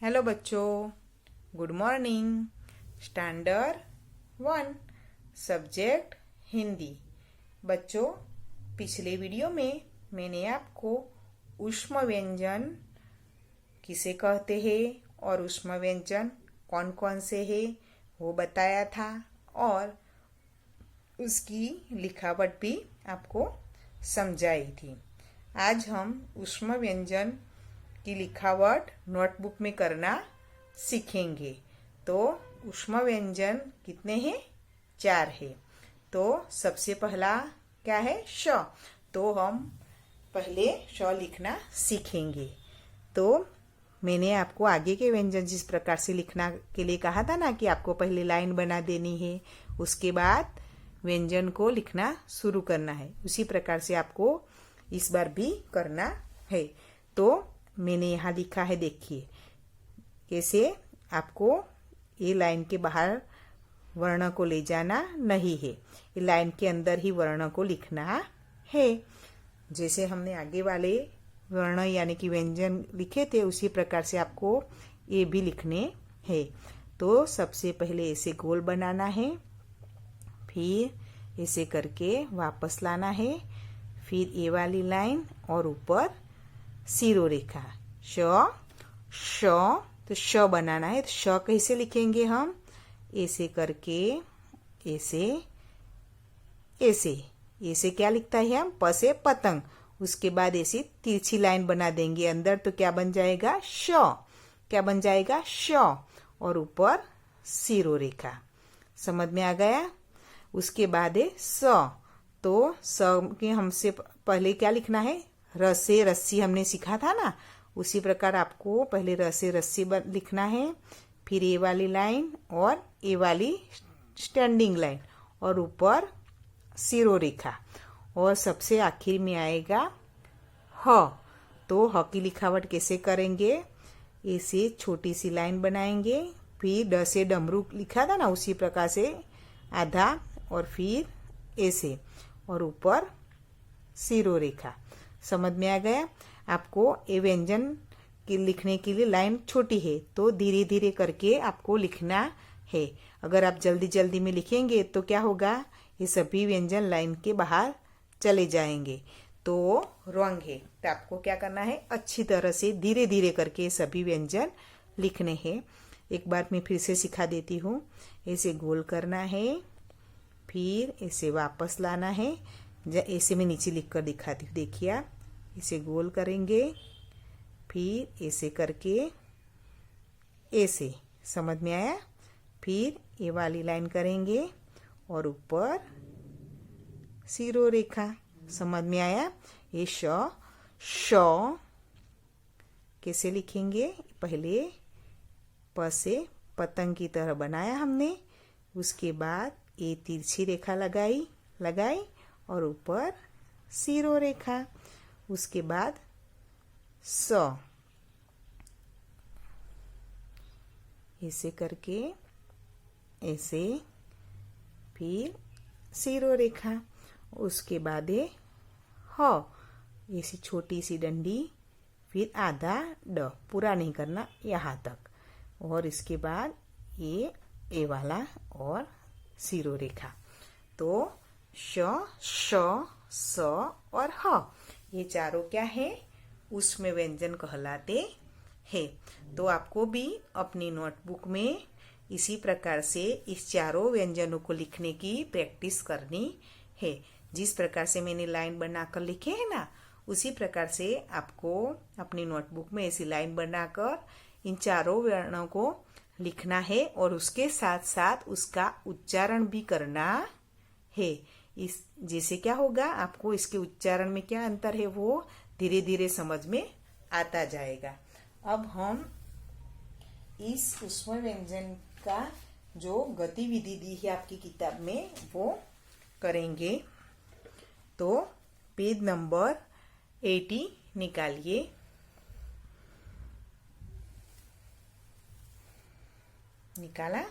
Hello बच्चों, good morning. Standard 1 subject Hindi. बच्चों, पिछले वीडियो में मैंने आपको ऊष्म व्यंजन किसे कहते हैं और ऊष्म व्यंजन कौन कौन से हैं वो बताया था और उसकी लिखावट भी आपको समझाई थी। आज हम ऊष्म व्यंजन की लिखावट नोटबुक में करना सीखेंगे। तो ऊष्म व्यंजन कितने हैं? 4 है। तो सबसे पहला क्या है? श। तो हम पहले श लिखना सीखेंगे। तो मैंने आपको आगे के व्यंजन जिस प्रकार से लिखना के लिए कहा था ना कि आपको पहले लाइन बना देनी है, उसके बाद व्यंजन को लिखना शुरू करना है, उसी प्रकार से आपको इस बार भी करना है। तो मैंने यहाँ लिखा है, देखिए कैसे आपको ये लाइन के बाहर वर्ण को ले जाना नहीं है, ये लाइन के अंदर ही वर्ण को लिखना है। जैसे हमने आगे वाले वर्ण यानी कि व्यंजन लिखे थे उसी प्रकार से आपको ये भी लिखने हैं। तो सबसे पहले ऐसे गोल बनाना है, फिर ऐसे करके वापस लाना है, फिर ये वाली लाइन और ऊपर सिरो रेखा श श। तो श बनाना है। तो श कैसे लिखेंगे हम? ऐसे करके ऐसे ऐसे ऐसे क्या लिखता है हम? प से पतंग। उसके बाद ऐसी तिरछी लाइन बना देंगे अंदर, तो क्या बन जाएगा? श। क्या बन जाएगा? श। और ऊपर सिरो रेखा। समझ में आ गया? उसके बाद है स। तो स के हमसे पहले क्या लिखना है? र से रस्सी हमने सीखा था ना, उसी प्रकार आपको पहले र से रस्सी लिखना है, फिर ये वाली लाइन और ये वाली स्टैंडिंग लाइन और ऊपर सिरो रेखा, और सबसे आखिर में आएगा ह। तो ह की लिखावट कैसे करेंगे? ऐसे छोटी सी लाइन बनाएंगे, फिर ड से डमरू लिखा था ना उसी प्रकार से आधा, और फिर ऐसे और ऊपर सिरो रेखा। समझ में आ गया? आपको ये व्यंजन के लिखने के लिए लाइन छोटी है, तो धीरे धीरे करके आपको लिखना है। अगर आप जल्दी जल्दी में लिखेंगे तो क्या होगा? ये सभी व्यंजन लाइन के बाहर चले जाएंगे, तो रॉन्ग है। तो आपको क्या करना है? अच्छी तरह से धीरे धीरे करके सभी व्यंजन लिखने हैं। एक बार मैं फिर से सिखा देती हूँ। ऐसे गोल करना है, फिर ऐसे वापस लाना है। ऐसे मैं नीचे लिख कर दिखाती हूँ, देखिए आप इसे गोल करेंगे, फिर ऐसे करके ऐसे। समझ में आया? फिर ये वाली लाइन करेंगे और ऊपर सिरो रेखा। समझ में आया? ये श कैसे लिखेंगे? पहले प से पतंग की तरह बनाया हमने, उसके बाद ये तिरछी रेखा लगाई और ऊपर सिरो रेखा, उसके बाद स। ऐसे करके ऐसे, फिर सिरो रेखा, उसके बाद है ह। ऐसी छोटी सी डंडी, फिर आधा ड, पूरा नहीं करना यहाँ तक, और इसके बाद ये वाला और सिरो रेखा। तो श स और ह, ये चारों क्या है? ऊष्म व्यंजन कहलाते हैं। तो आपको भी अपनी नोटबुक में इसी प्रकार से इस चारों व्यंजनों को लिखने की प्रैक्टिस करनी है। जिस प्रकार से मैंने लाइन बनाकर लिखे हैं ना, उसी प्रकार से आपको अपनी नोटबुक में ऐसी लाइन बनाकर इन चारों वर्णों को लिखना है, और उसके साथ साथ उसका उच्चारण भी करना है। इस जैसे क्या होगा, आपको इसके उच्चारण में क्या अंतर है वो धीरे धीरे समझ में आता जाएगा। अब हम इस ऊष्म व्यंजन का जो गतिविधि दी है आपकी किताब में वो करेंगे। तो पेज नंबर 80 निकालिए। निकाला?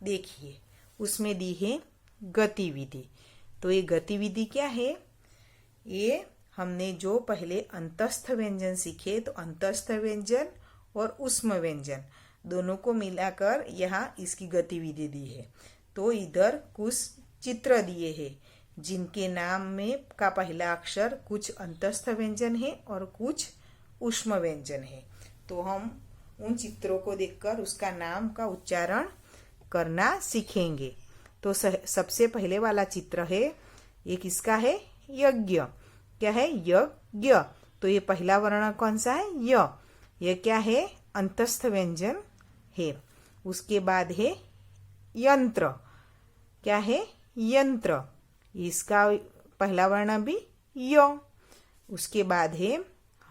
देखिए उसमें दी है गतिविधि। तो ये गतिविधि क्या है? ये हमने जो पहले अंतस्थ व्यंजन सीखे, तो अंतस्थ व्यंजन और उष्म व्यंजन दोनों को मिलाकर यहाँ इसकी गतिविधि दी है। तो इधर कुछ चित्र दिए हैं जिनके नाम में का पहला अक्षर कुछ अंतस्थ व्यंजन है और कुछ उष्म व्यंजन है। तो हम उन चित्रों को देखकर उसका नाम का उच्चारण करना सीखेंगे। तो सबसे पहले वाला चित्र है, ये किसका है? यज्ञ। क्या है? यज्ञ। तो ये पहला वर्ण कौन सा है? य। ये क्या है? अंतस्थ व्यंजन है। उसके बाद है यंत्र। क्या है? यंत्र। इसका पहला वर्ण भी य। उसके बाद है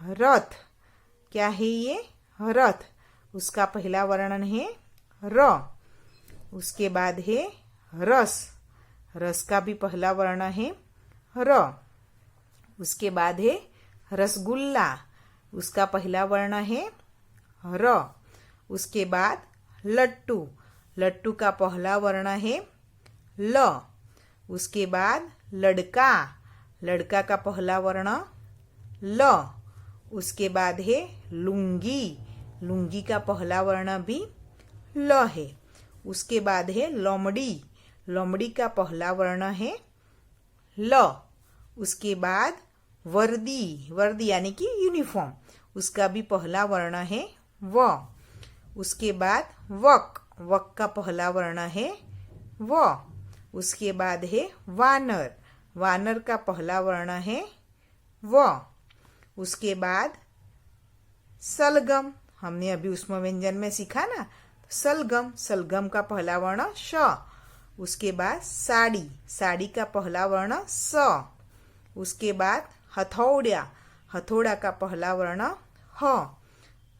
रथ। क्या है ये? रथ। उसका पहला वर्ण है र। उसके बाद है रस। रस का भी पहला वर्ण है र। उसके बाद है रसगुल्ला। उसका पहला वर्ण है र। उसके बाद लट्टू। लट्टू का पहला वर्ण है ल। उसके बाद लड़का। लड़का का पहला वर्ण ल। उसके बाद है लुंगी। लुंगी का पहला वर्ण भी ल है। उसके बाद है लोमड़ी। लोमड़ी का पहला वर्ण है ल। उसके बाद वर्दी। वर्दी यानी कि यूनिफॉर्म, उसका भी पहला वर्ण है व। उसके बाद वक। वक का पहला वर्ण है व। उसके बाद है वानर। वानर का पहला वर्ण है व। उसके बाद सलगम। हमने अभी उष्म व्यंजन में सीखा ना, तो सलगम। सलगम का पहला वर्ण श। उसके बाद साड़ी। साड़ी का पहला वर्ण स। उसके बाद हथौड़ा। हथौड़ा का पहला वर्ण ह।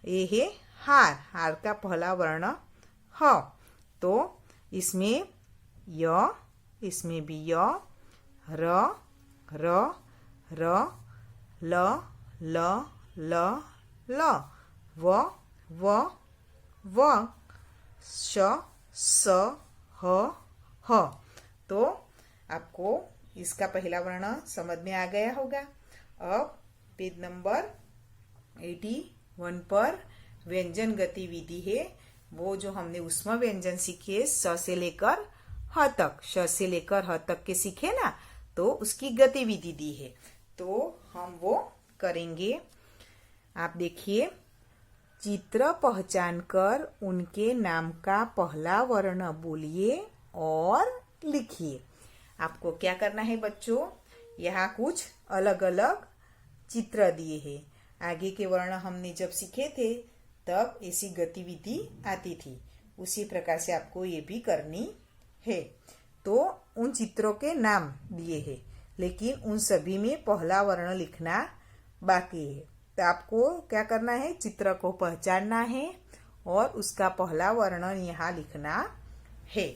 ये है हार। हार का पहला वर्ण ह। तो इसमें य, इसमें भी य, र, र, र, ल, ल, ल, ल, व, व, श, स, ह, ह। तो आपको इसका पहला वर्ण समझ में आ गया होगा। अब पेज नंबर 81 पर व्यंजन गतिविधि है, वो जो हमने उष्म व्यंजन सीखे स से लेकर ह तक, श से लेकर ह तक के सीखे ना, तो उसकी गतिविधि दी है। तो हम वो करेंगे। आप देखिए, चित्र पहचान कर उनके नाम का पहला वर्ण बोलिए और लिखिए। आपको क्या करना है बच्चों? यहाँ कुछ अलग अलग चित्र दिए हैं। आगे के वर्ण हमने जब सीखे थे तब ऐसी गतिविधि आती थी, उसी प्रकार से आपको ये भी करनी है। तो उन चित्रों के नाम दिए हैं, लेकिन उन सभी में पहला वर्ण लिखना बाकी है। तो आपको क्या करना है? चित्र को पहचानना है और उसका पहला वर्ण यहाँ लिखना है।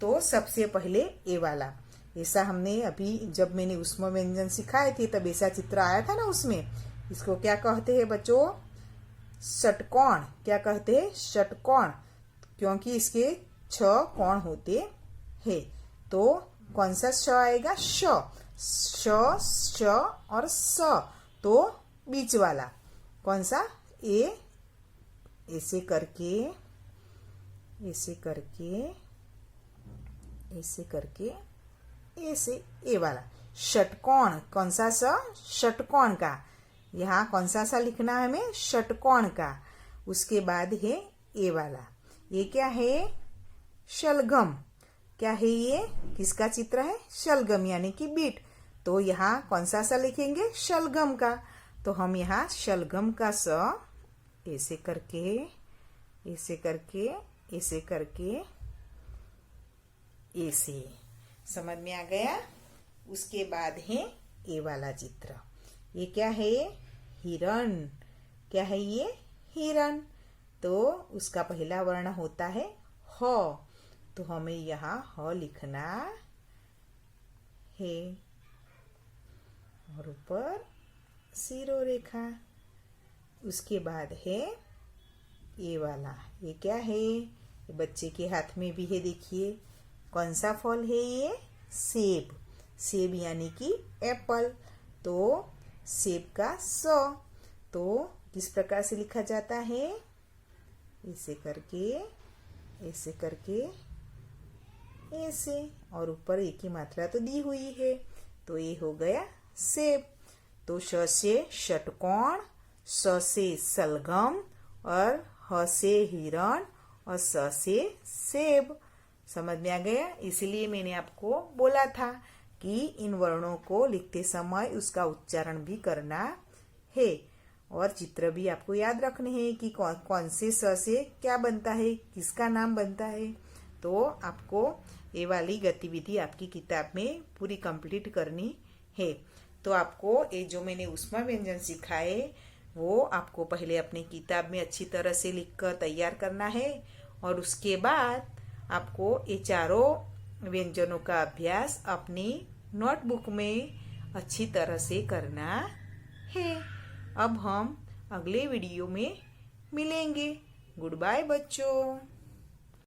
तो सबसे पहले ए वाला, ऐसा हमने अभी जब मैंने उष्म व्यंजन सिखाए थे तब ऐसा चित्र आया था ना उसमें। इसको क्या कहते हैं बच्चों? षटकोण। क्या कहते हैं? षटकोण, क्योंकि इसके 6 कोण होते हैं। तो कौन सा श आएगा? श। श, श और स। तो बीच वाला कौन सा? ए। ऐसे करके, ऐसे करके, ऐसे करके, ऐसे ए वाला षटकोण। कौन सा स? षटकोण का। यहाँ कौन सा सा लिखना है हमें? षटकोण का। उसके बाद है ए वाला। ये क्या है? शलगम। क्या है ये? किसका चित्र है? शलगम यानी कि बीट। तो यहाँ कौन सा सा लिखेंगे? शलगम का। तो हम यहाँ शलगम का स ऐसे करके, ऐसे करके, ऐसे करके, ऐसे। समझ में आ गया? उसके बाद है ए वाला चित्र। ये क्या है? हिरण। क्या है ये? हिरण। तो उसका पहला वर्ण होता है ह। तो हमें यहाँ ह लिखना है और ऊपर सिरो रेखा। उसके बाद है ये वाला। ये क्या है? ये बच्चे के हाथ में भी है, देखिए। कौन सा फल है ये? सेब। सेब यानी कि एप्पल। तो सेब का स। तो किस प्रकार से लिखा जाता है? ऐसे करके, ऐसे करके, ऐसे, और ऊपर एक ही मात्रा तो दी हुई है, तो ये हो गया सेब। तो श से षटकोण, स से सलगम और ह से हिरण और स से सेब। समझ में आ गया? इसलिए मैंने आपको बोला था कि इन वर्णों को लिखते समय उसका उच्चारण भी करना है और चित्र भी आपको याद रखने हैं कि कौन से स से क्या बनता है, किसका नाम बनता है। तो आपको ये वाली गतिविधि आपकी किताब में पूरी कंप्लीट करनी है। तो आपको ये जो मैंने ऊष्मा व्यंजन सिखाए वो आपको पहले अपनी किताब में अच्छी तरह से लिखकर तैयार करना है और उसके बाद आपको ये चारों व्यंजनों का अभ्यास अपनी नोटबुक में अच्छी तरह से करना है। अब हम अगले वीडियो में मिलेंगे। गुड बाय बच्चों।